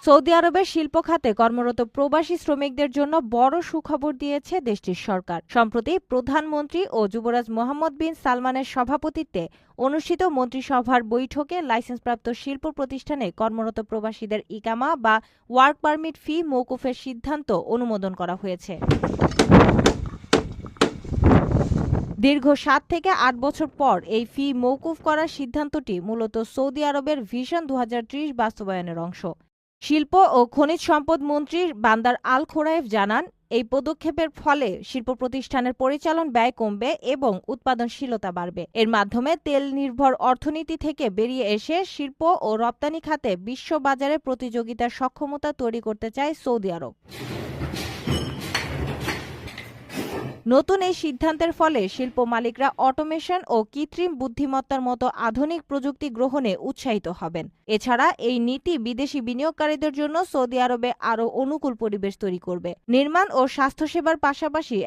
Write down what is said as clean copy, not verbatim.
Saudi আরবের শিল্প খাতে কর্মরত প্রবাসী শ্রমিকদের জন্য বড় সুখবর দিয়েছে দেশটির সরকার। সম্প্রতি প্রধানমন্ত্রী ও যুবরাজ মোহাম্মদ বিন সালমানের সভাপতিত্বে অনুষ্ঠিত মন্ত্রিসভার বৈঠকে লাইসেন্সপ্রাপ্ত শিল্প প্রতিষ্ঠানে কর্মরত প্রবাসীদের ইকামা বা ওয়ার্ক পারমিট ফি মওকুফের সিদ্ধান্ত অনুমোদন করা হয়েছে। দীর্ঘ ৭ থেকে ৮ বছর পর এই ফি মওকুফ করার সিদ্ধান্তটি মূলত সৌদি আরবের ভিশন ২০৩০ বাস্তবায়নের অংশ। শিল্প ও খনিজ সম্পদ মন্ত্রী বান্দার আল খোরায়েফ জানান, এই পদক্ষেপের ফলে শিল্প প্রতিষ্ঠানের পরিচালন ব্যয় কমবে এবং উৎপাদনশীলতা বাড়বে। এর মাধ্যমে তেল নির্ভর অর্থনীতি থেকে বেরিয়ে এসে শিল্প ও রপ্তানি খাতে বিশ্ববাজারে প্রতিযোগিতার সক্ষমতা তৈরি করতে চায় সৌদি আরব। নতুন এই সিদ্ধান্তের ফলে শিল্প মালিকরা অটোমেশন ও কৃত্রিম বুদ্ধিমত্তার মতো আধুনিক প্রযুক্তি গ্রহণে উৎসাহিত হবেন। এছাড়া এই নীতি বিদেশি বিনিয়োগকারীদের জন্য সৌদি আরবে আরও অনুকূল পরিবেশ তৈরি করবে। নির্মাণ ও স্বাস্থ্যসেবার পাশাপাশি